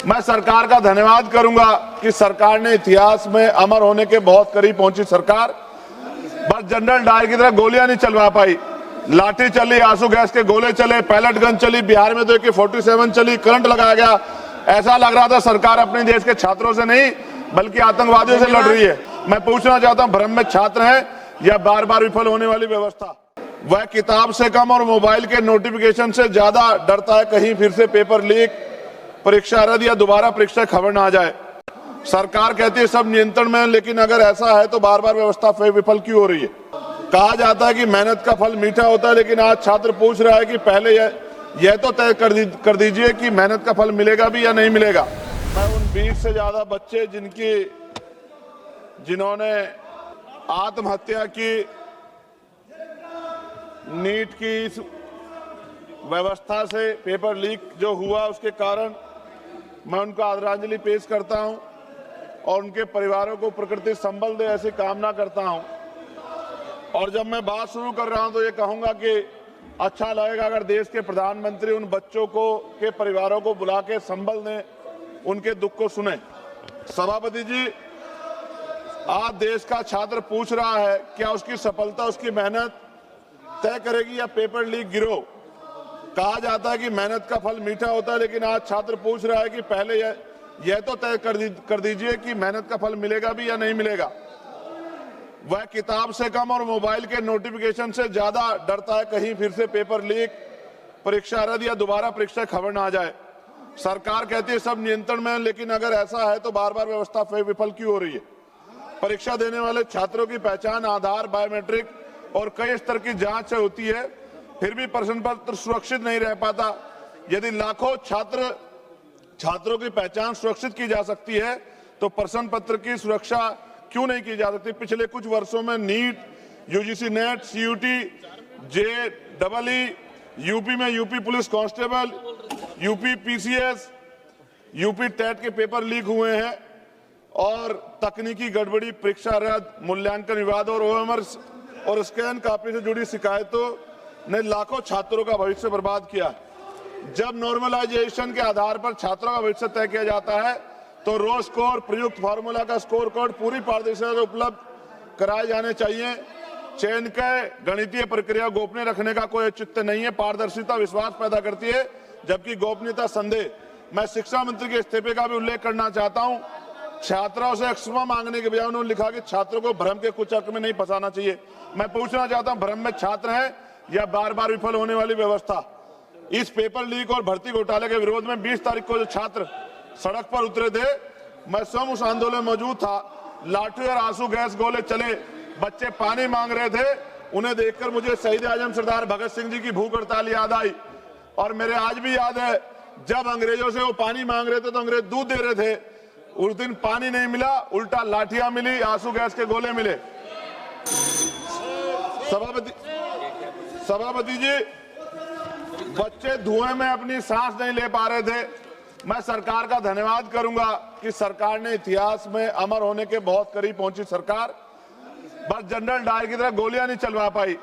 मैं सरकार का धन्यवाद करूंगा कि सरकार ने इतिहास में अमर होने के बहुत करीब पहुंची सरकार। बस जनरल डायर की तरह गोलियां नहीं चलवा पाई, लाठी चली, आंसू गैस के गोले चले, पैलेट गन चली, बिहार में तो AK-47 चली, करंट लगाया गया। ऐसा लग रहा था सरकार अपने देश के छात्रों से नहीं बल्कि आतंकवादियों से लड़ रही है। मैं पूछना चाहता हूं, भ्रम में छात्र हैं या बार बार विफल होने वाली व्यवस्था? वह किताब से कम और मोबाइल के नोटिफिकेशन से ज्यादा डरता है कहीं फिर से पेपर लीक, परीक्षा रद्द या दोबारा परीक्षा खबर ना आ जाए। सरकार कहती है सब नियंत्रण में है, लेकिन अगर ऐसा है तो बार बार व्यवस्था विफल क्यों हो रही है? कहा जाता है कि मेहनत का फल मीठा होता है, लेकिन आज छात्र पूछ रहा है कि पहले यह तो तय कर दीजिए कि मेहनत का फल मिलेगा भी या नहीं मिलेगा। मैं उन 20 से ज्यादा बच्चे जिन्होंने आत्महत्या की, नीट की इस व्यवस्था से पेपर लीक जो हुआ उसके कारण, मैं उनको आदरांजलि पेश करता हूं और उनके परिवारों को प्रकृति संबल दे ऐसी कामना करता हूं। और जब मैं बात शुरू कर रहा हूं तो ये कहूंगा कि अच्छा लगेगा अगर देश के प्रधानमंत्री उन बच्चों के परिवारों को बुला के संबल दें, उनके दुख को सुने। सभापति जी, आज देश का छात्र पूछ रहा है क्या उसकी सफलता उसकी मेहनत तय करेगी या पेपर लीक गिरो? कहा जाता है कि मेहनत का फल मीठा होता है, लेकिन आज छात्र पूछ रहा है कि पहले यह तो तय कर दीजिए कि मेहनत का फल मिलेगा भी या नहीं मिलेगा। वह किताब से कम और मोबाइल के नोटिफिकेशन से ज्यादा डरता है कहीं फिर से पेपर लीक, परीक्षा रद्द या दोबारा परीक्षा खबर ना आ जाए। सरकार कहती है सब नियंत्रण में है, लेकिन अगर ऐसा है तो बार बार व्यवस्था विफल क्यों हो रही है? परीक्षा देने वाले छात्रों की पहचान आधार, बायोमेट्रिक और कई स्तर की जांच से होती है, फिर भी प्रश्न पत्र सुरक्षित नहीं रह पाता। यदि लाखों छात्रों की पहचान सुरक्षित की जा सकती है तो प्रश्न पत्र की सुरक्षा क्यों नहीं की जा सकती? पिछले कुछ वर्षों में NEET, UGC NET, CUT, JEE, UP में UP police constable, UP PCS, UP TET के पेपर लीक हुए हैं और तकनीकी गड़बड़ी, परीक्षा रद्द, मूल्यांकन विवाद और OMR और स्कैन कॉपी से जुड़ी शिकायतों ने लाखों छात्रों का भविष्य बर्बाद किया। जब नॉर्मलाइजेशन के आधार पर छात्रों का भविष्य तय किया जाता है तो रो स्कोर, प्रयुक्त फार्मूला का स्कोर कार्ड पूरी पारदर्शिता से उपलब्ध कराए जाने चाहिए। चयन के गणितीय प्रक्रिया गोपनीय रखने का कोई औचित्य नहीं है। पारदर्शिता विश्वास पैदा करती है जबकि गोपनीयता संदेह। मैं शिक्षा मंत्री के इस्तीफे का भी उल्लेख करना चाहता हूं। छात्रों से क्षमा मांगने के बजाय उन्होंने लिखा कि छात्रों को भ्रम के कुचक्र में नहीं फंसाना चाहिए। मैं पूछना चाहता हूं, भ्रम में छात्र हैं या बार बार विफल होने वाली व्यवस्था? इस पेपर लीक और भर्ती घोटाले के विरोध में 20 तारीख को जो छात्र सड़क पर उतरे थे, मैं स्वयं उस आंदोलन में मौजूद था। लाठी और आंसू गैस गोले चले, बच्चे पानी मांग रहे थे। उन्हें देखकर मुझे शहीद आजम सरदार भगत सिंह जी की भूख हड़ताल याद आई। और मेरे आज भी याद है जब अंग्रेजों से वो पानी मांग रहे थे तो अंग्रेज दूध दे रहे थे। उस दिन पानी नहीं मिला, उल्टा लाठियां मिली, आंसू गैस के गोले मिले। सभापति जी, बच्चे धुएं में अपनी सांस नहीं ले पा रहे थे। मैं सरकार का धन्यवाद करूंगा कि सरकार ने इतिहास में अमर होने के बहुत करीब पहुंची सरकार। बस जनरल डायर की तरह गोलियां नहीं चलवा पाई,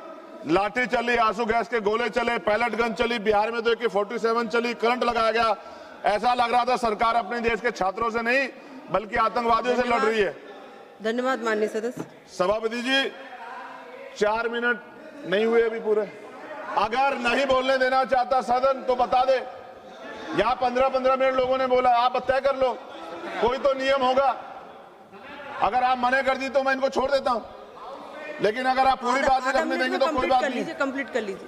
लाठी चली, आंसू गैस के गोले चले, पैलेट गन चली, बिहार में तो AK-47 चली, करंट लगाया गया। ऐसा लग रहा था सरकार अपने देश के छात्रों से नहीं बल्कि आतंकवादियों से लड़ रही है। धन्यवाद माननीय सदस्य। सभापति जी, 4 मिनट नहीं हुए अभी पूरे। अगर नहीं बोलने देना चाहता सदन तो बता दे। यहाँ 15-15 मिनट लोगों ने बोला, आप तय कर लो, कोई तो नियम होगा। अगर आप मना कर दी तो मैं इनको छोड़ देता हूँ, लेकिन अगर आप पूरी बात रखने देंगे तो कोई बात नहीं। कंप्लीट कर लीजिए।